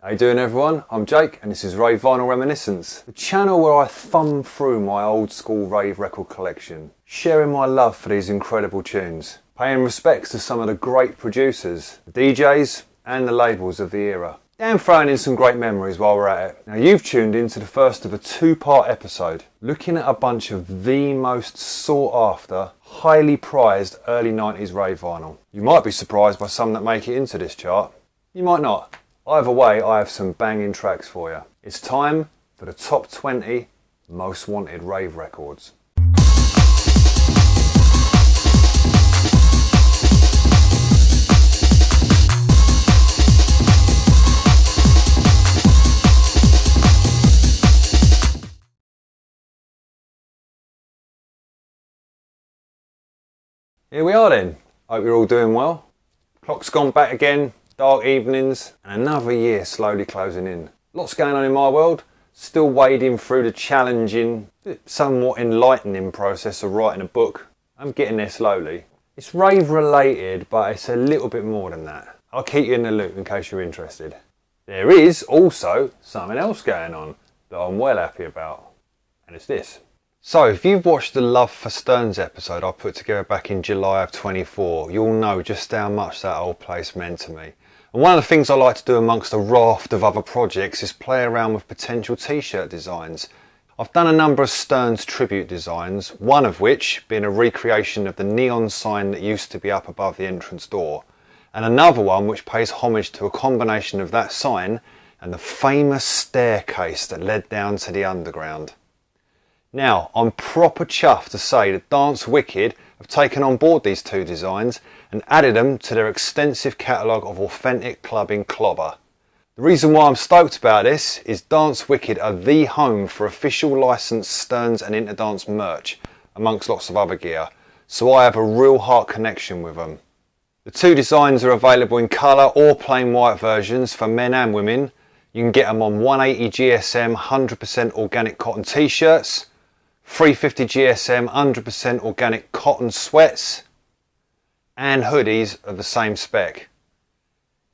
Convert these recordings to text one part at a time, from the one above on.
How you doing everyone? I'm Jake and this is Rave Vinyl Reminiscence, the channel where I thumb through my old school rave record collection, sharing my love for these incredible tunes, paying respects to some of the great producers, the DJs and the labels of the era, and throwing in some great memories while we're at it. Now you've tuned into the first of a two-part episode, looking at a bunch of the most sought after, highly prized early 90s rave vinyl. You might be surprised by some that make it into this chart, you might not. Either way, I have some banging tracks for you. It's time for the top 20 most wanted rave records. Here we are then. Hope you're all doing well. Clock's gone back again. Dark evenings and another year slowly closing in. Lots going on in my world, still wading through the challenging, somewhat enlightening process of writing a book. I'm getting there slowly. It's rave related, but it's a little bit more than that. I'll keep you in the loop in case you're interested. There is also something else going on that I'm well happy about, and it's this. So if you've watched the Love for Stearns episode I put together back in July of 24, you'll know just how much that old place meant to me. And one of the things I like to do amongst a raft of other projects is play around with potential t-shirt designs. I've done a number of Stearns tribute designs, one of which being a recreation of the neon sign that used to be up above the entrance door, and another one which pays homage to a combination of that sign and the famous staircase that led down to the underground. Now, I'm proper chuffed to say that Dance Wicked have taken on board these two designs and added them to their extensive catalogue of authentic clubbing clobber. The reason why I'm stoked about this is Dance Wicked are the home for official licensed Stearns and Interdance merch, amongst lots of other gear, so I have a real heart connection with them. The two designs are available in colour or plain white versions for men and women. You can get them on 180 GSM 100% organic cotton t-shirts, 350 GSM 100% organic cotton sweats and hoodies of the same spec.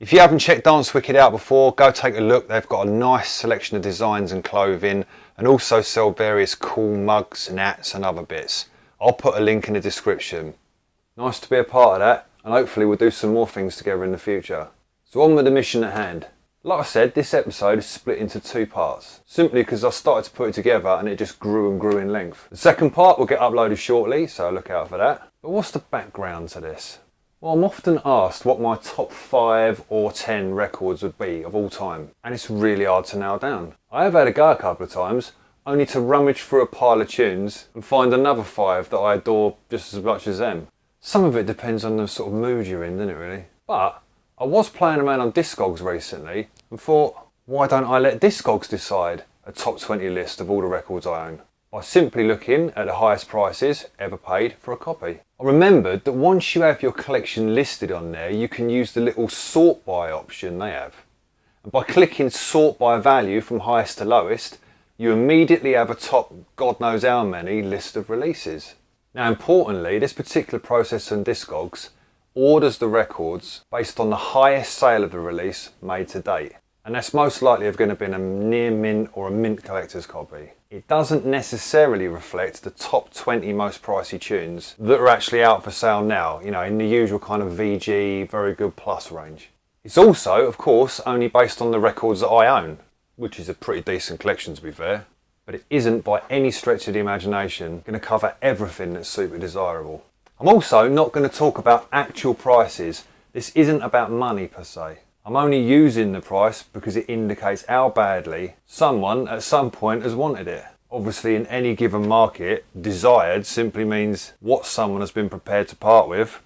If you haven't checked Dance Wicked out before, go take a look. They've got a nice selection of designs and clothing and also sell various cool mugs, hats and other bits. I'll put a link in the description. Nice to be a part of that and hopefully we'll do some more things together in the future. So on with the mission at hand. Like I said, this episode is split into two parts, simply because I started to put it together and it just grew and grew in length. The second part will get uploaded shortly, so look out for that. But what's the background to this? Well, I'm often asked what my top 5 or 10 records would be of all time, and it's really hard to nail down. I have had a go a couple of times, only to rummage through a pile of tunes and find another 5 that I adore just as much as them. Some of it depends on the sort of mood you're in, doesn't it really? But I was playing around on Discogs recently and thought, why don't I let Discogs decide a top 20 list of all the records I own by simply looking at the highest prices ever paid for a copy. I remembered that once you have your collection listed on there, you can use the little sort by option they have. And by clicking sort by value from highest to lowest, you immediately have a top God knows how many list of releases. Now importantly, this particular process on Discogs orders the records based on the highest sale of the release made to date, and that's most likely going to be a near mint or a mint collector's copy. It doesn't necessarily reflect the top 20 most pricey tunes that are actually out for sale now, you know, in the usual kind of VG, very good plus range. It's also, of course, only based on the records that I own, which is a pretty decent collection to be fair, but it isn't by any stretch of the imagination going to cover everything that's super desirable. I'm also not going to talk about actual prices. This isn't about money per se. I'm only using the price because it indicates how badly someone at some point has wanted it. Obviously in any given market, desired simply means what someone has been prepared to part with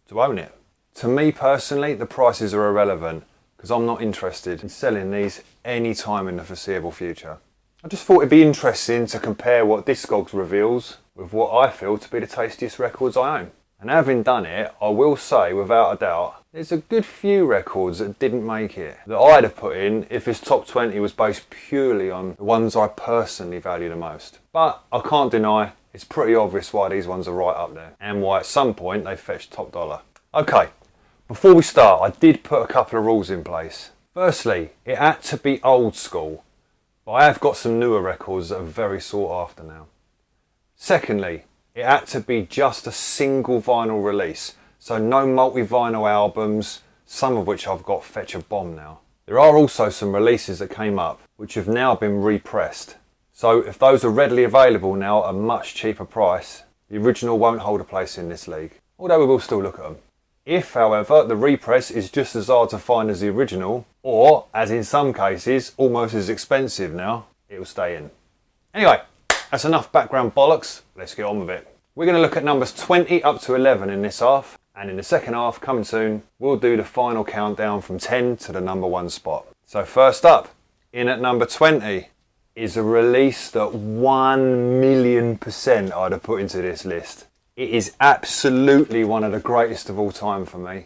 to own it. To me personally, the prices are irrelevant because I'm not interested in selling these any time in the foreseeable future. I just thought it'd be interesting to compare what Discogs reveals with what I feel to be the tastiest records I own. And having done it, I will say without a doubt, there's a good few records that didn't make it, that I'd have put in if this top 20 was based purely on the ones I personally value the most. But I can't deny, it's pretty obvious why these ones are right up there, and why at some point they fetched top dollar. Okay, before we start, I did put a couple of rules in place. Firstly, it had to be old school, but I have got some newer records that are very sought after now. Secondly, it had to be just a single vinyl release, so no multi-vinyl albums, some of which I've got fetch a bomb now. There are also some releases that came up, which have now been repressed. So if those are readily available now at a much cheaper price, the original won't hold a place in this league, although we will still look at them. If, however, the repress is just as hard to find as the original, or, as in some cases, almost as expensive now, it will stay in. Anyway, that's enough background bollocks, let's get on with it. We're going to look at numbers 20 up to 11 in this half, and in the second half, coming soon, we'll do the final countdown from 10 to the number 1 spot. So first up, in at number 20, is a release that 1,000,000% I'd have put into this list. It is absolutely one of the greatest of all time for me.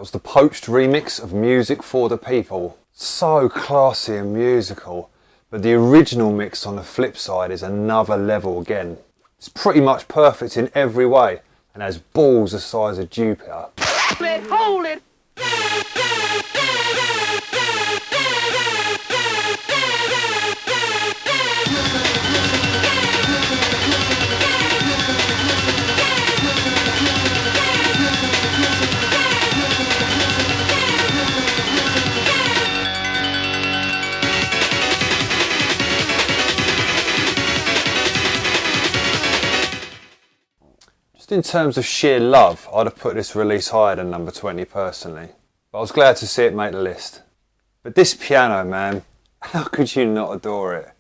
Was the Poached remix of Music for the People. So classy and musical, but the original mix on the flip side is another level again. It's pretty much perfect in every way and has balls the size of Jupiter. Hold it. In terms of sheer love, I'd have put this release higher than number 20 personally, but I was glad to see it make the list. But this piano, man, how could you not adore it?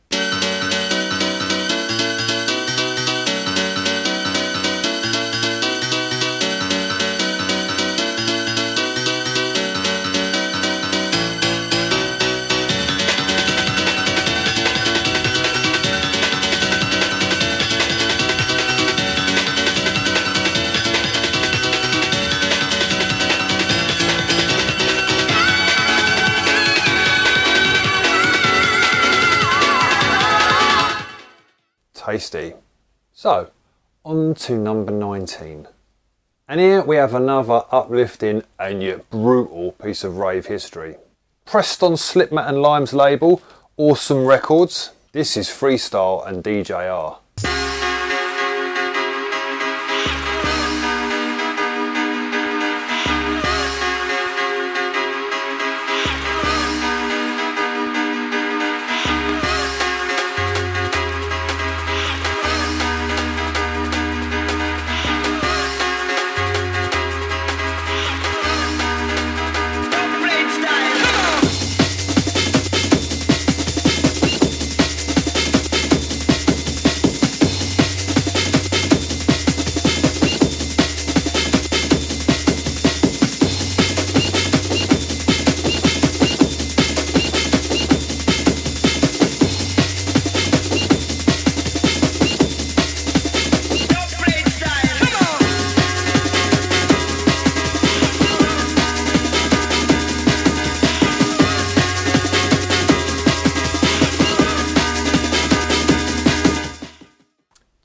'Tasty. So, on to number 19. And here we have another uplifting and yet brutal piece of rave history. Pressed on Slipmatt and Lime's label, Awesome Records, this is Freestyle and DJR.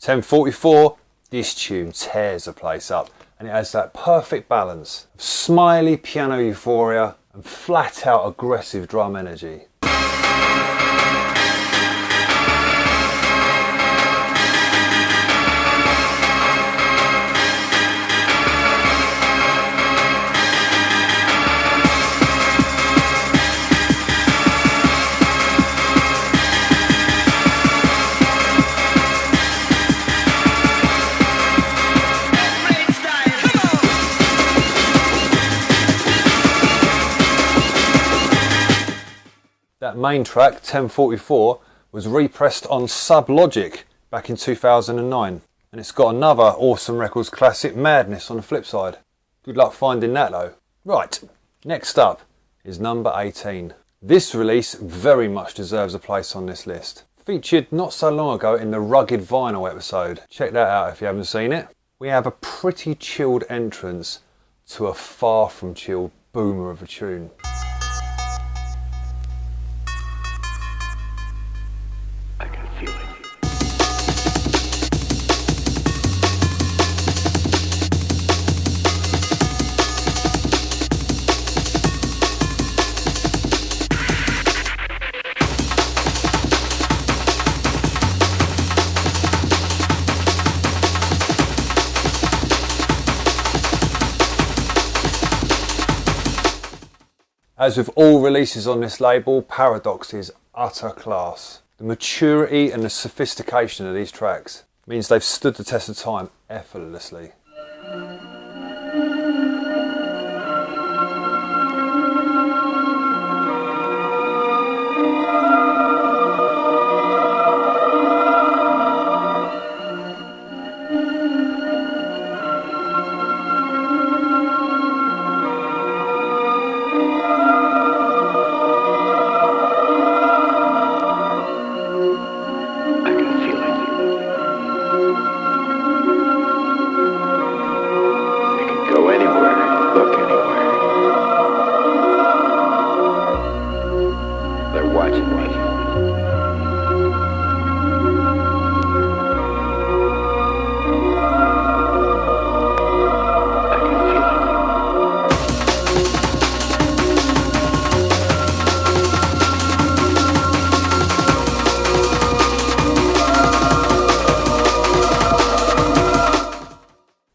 .1044, this tune tears the place up, and it has that perfect balance of smiley piano euphoria and flat out aggressive drum energy. That main track, 1044, was repressed on Sub-Logic back in 2009, and it's got another Awesome Records classic, Madness, on the flip side. Good luck finding that though. Right, next up is number 18. This release very much deserves a place on this list. Featured not so long ago in the Rugged Vinyl episode. Check that out if you haven't seen it. We have a pretty chilled entrance to a far from chilled boomer of a tune. I can feel it. As with all releases on this label, Paradox is utter class. The maturity and the sophistication of these tracks means they've stood the test of time effortlessly.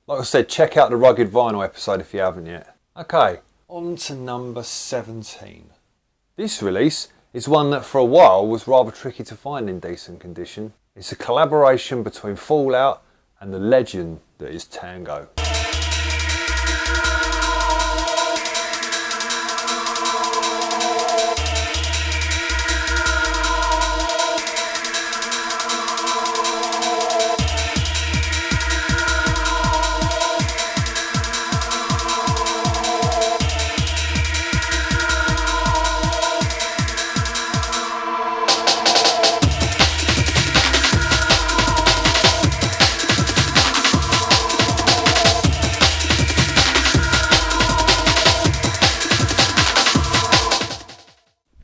Like I said, check out the Rugged Vinyl episode if you haven't yet. Okay, on to number 17. This release is one that for a while was rather tricky to find in decent condition. It's a collaboration between Fallout and the legend that is Tango.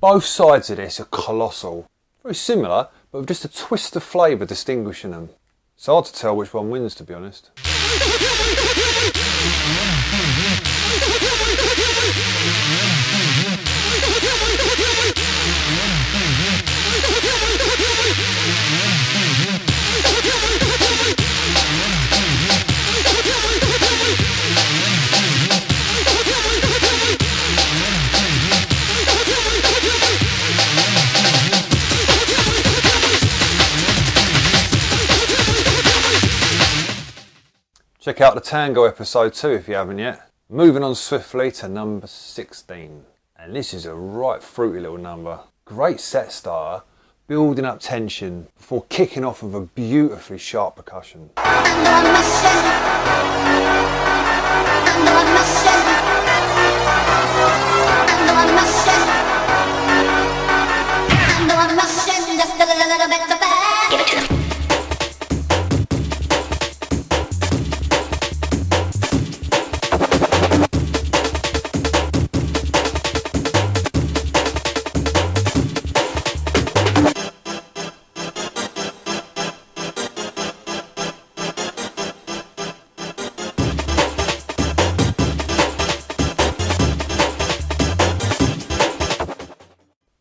Both sides of this are colossal. Very similar, but with just a twist of flavour distinguishing them. It's hard to tell which one wins, to be honest. Check out the Tango episode too if you haven't yet. Moving on swiftly to number 16. And this is a right fruity little number. Great set starter, building up tension before kicking off with a beautifully sharp percussion.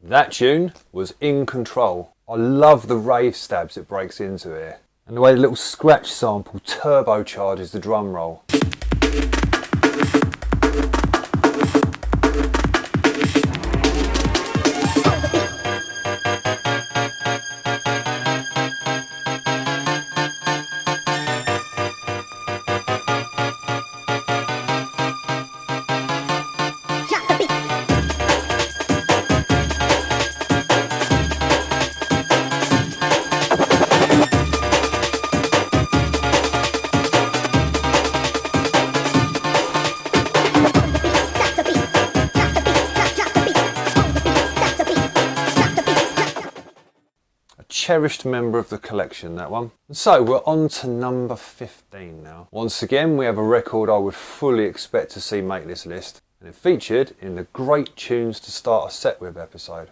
That tune was In Control. I love the rave stabs it breaks into here, and the way the little scratch sample turbocharges the drum roll. cherished member of the collection, that one. And so we're on to number 15 now. Once again, we have a record I would fully expect to see make this list, and it featured in the Great Tunes to Start a Set With episode.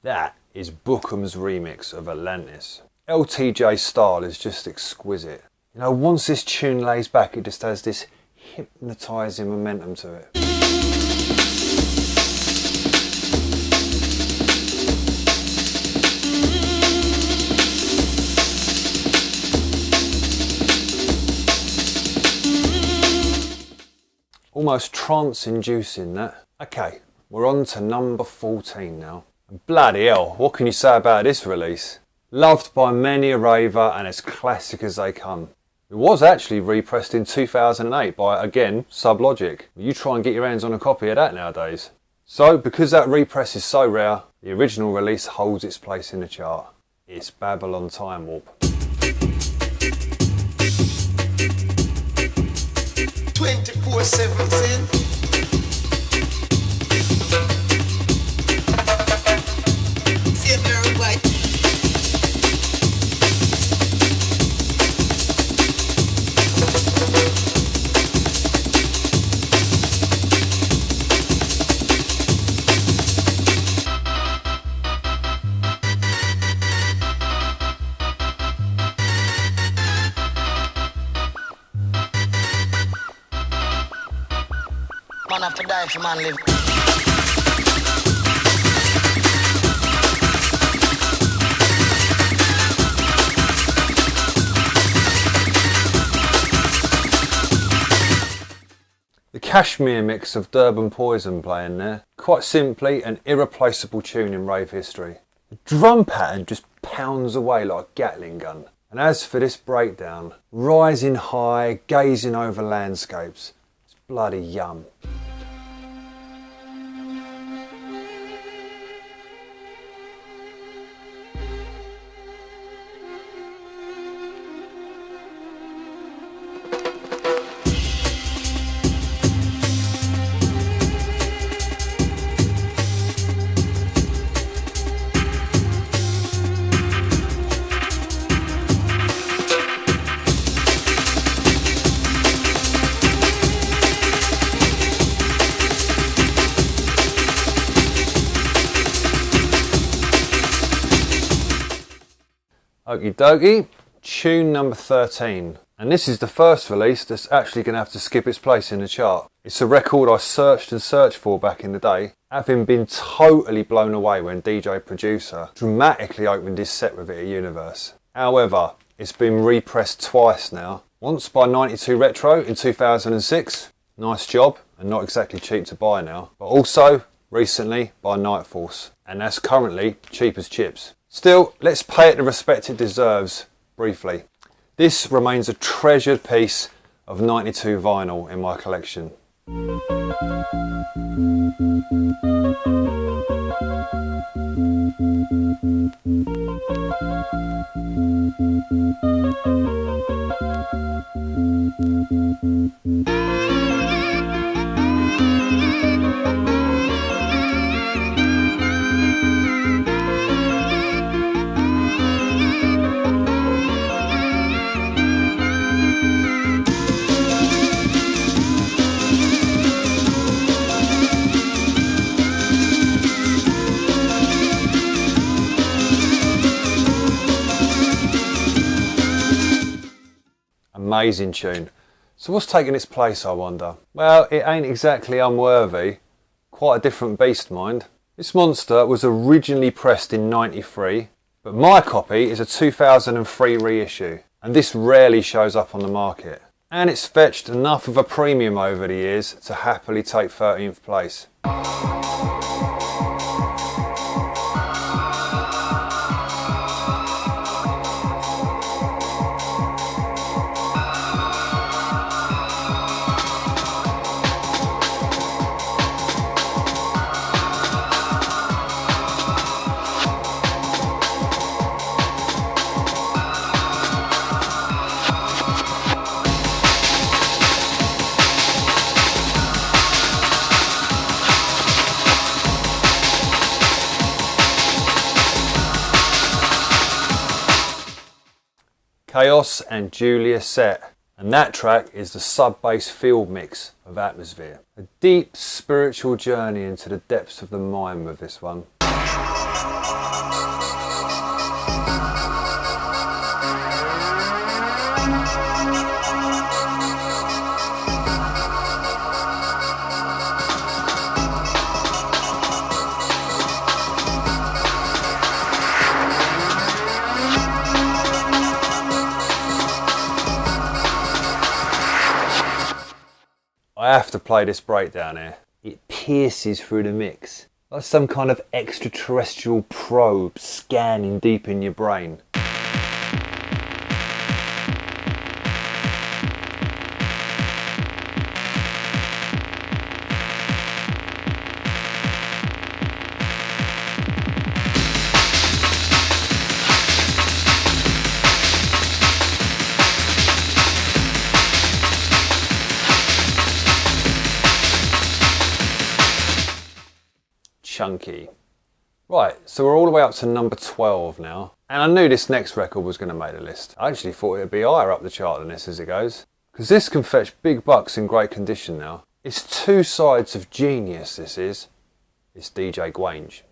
That is Bookham's remix of Atlantis. LTJ's style is just exquisite. You know, once this tune lays back, it just has this hypnotising momentum to it. Almost trance-inducing, that. Okay, we're on to number 14 now. Bloody hell, what can you say about this release? Loved by many a raver and as classic as they come. It was actually repressed in 2008 by, again, Sublogic. You try and get your hands on a copy of that nowadays. So, because that repress is so rare, the original release holds its place in the chart. It's Babylon Time Warp. 24/7. Man have to die if man live. The Kashmir mix of Durban Poison playing there. Quite simply an irreplaceable tune in rave history. The drum pattern just pounds away like a Gatling gun. And as for this breakdown, rising high, gazing over landscapes, it's bloody yum. Okie dokie, tune number 13. And this is the first release that's actually going to have to skip its place in the chart. It's a record I searched and searched for back in the day, having been totally blown away when DJ Producer dramatically opened his set with it at Universe. However, it's been repressed twice now. Once by 92 Retro in 2006, nice job and not exactly cheap to buy now. But also, recently by Night Force, and that's currently cheap as chips. Still, let's pay it the respect it deserves, briefly. This remains a treasured piece of 92 vinyl in my collection. Amazing tune. So what's taking its place, I wonder? Well, it ain't exactly unworthy. quite a different beast, mind. This monster was originally pressed in '93, but my copy is a 2003 reissue, and this rarely shows up on the market. And it's fetched enough of a premium over the years to happily take 13th place. Chaos and Julia Set, and that track is the sub-bass field mix of Atmosphere. A deep spiritual journey into the depths of the mind with this one. I have to play this breakdown here. It pierces through the mix, like some kind of extraterrestrial probe scanning deep in your brain. Chunky. Right, so we're all the way up to number 12 now, and I knew this next record was going to make the list. I actually thought it would be higher up the chart than this as it goes, because this can fetch big bucks in great condition now. It's two sides of genius, this is. It's DJ Gwange.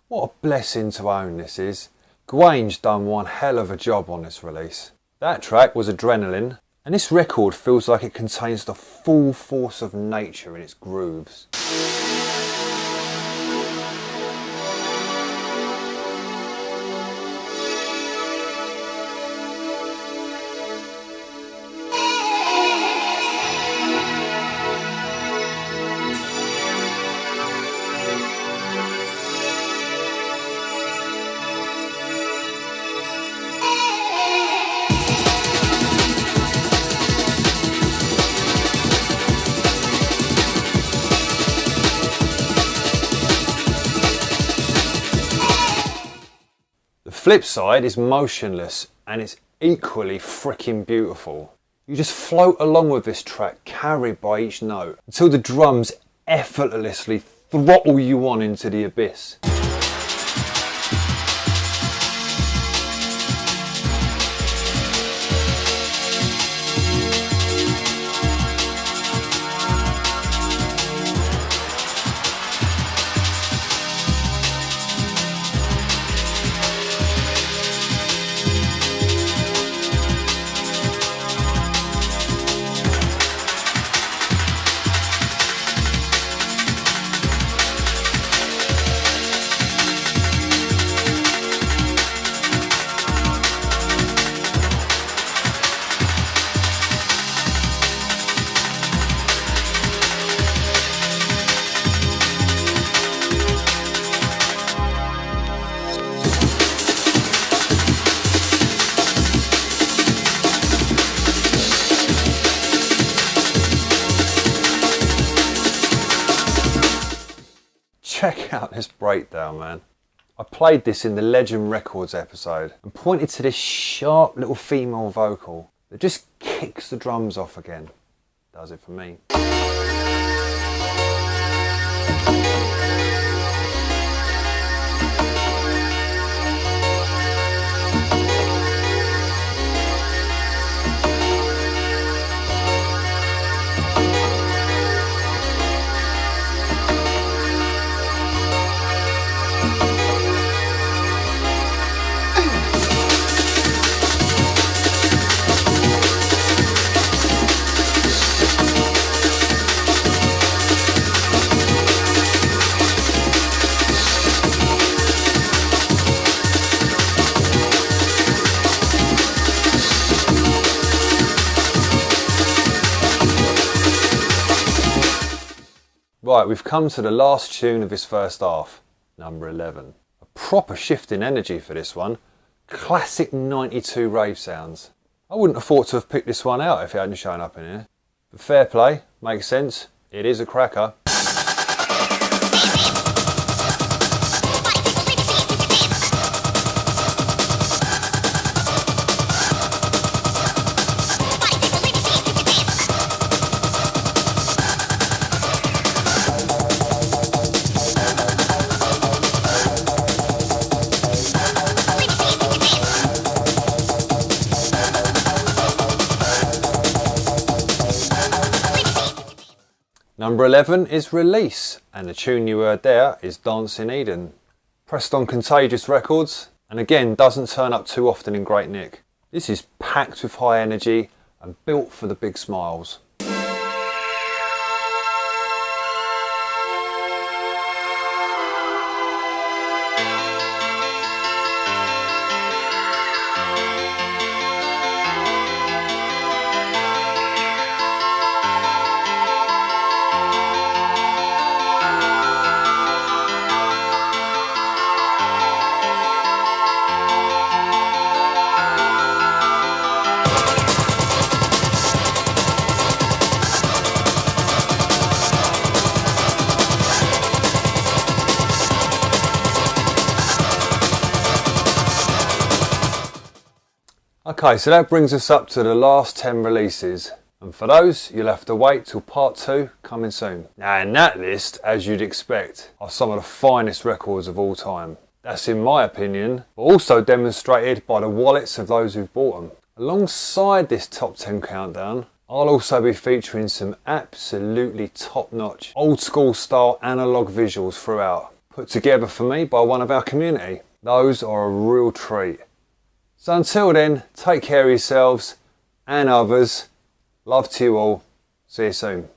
What a blessing to own this is. Gwange done one hell of a job on this release. That track was Adrenaline, and this record feels like it contains the full force of nature in its grooves. The flip side is Motionless, and it's equally freaking beautiful. You just float along with this track, carried by each note, until the drums effortlessly throttle you on into the abyss. Check out this breakdown, man. I played this in the Legend Records episode and pointed to this sharp little female vocal. that just kicks the drums off again. Does it for me. Right, we've come to the last tune of this first half, number 11. A proper shift in energy for this one. Classic 92 rave sounds. I wouldn't have thought to have picked this one out if it hadn't shown up in here. But fair play, makes sense. It is a cracker. Number 11 is Release, and the tune you heard there is Dance in Eden. Pressed on Contagious Records, and again doesn't turn up too often in great nick. This is packed with high energy and built for the big smiles. Okay, so that brings us up to the last 10 releases, and for those you'll have to wait till part 2 coming soon. Now in that list, as you'd expect, are some of the finest records of all time. That's in my opinion, but also demonstrated by the wallets of those who've bought them. Alongside this top 10 countdown, I'll also be featuring some absolutely top-notch old school style analog visuals throughout, put together for me by one of our community. Those are a real treat. So until then, take care of yourselves and others. Love to you all. See you soon.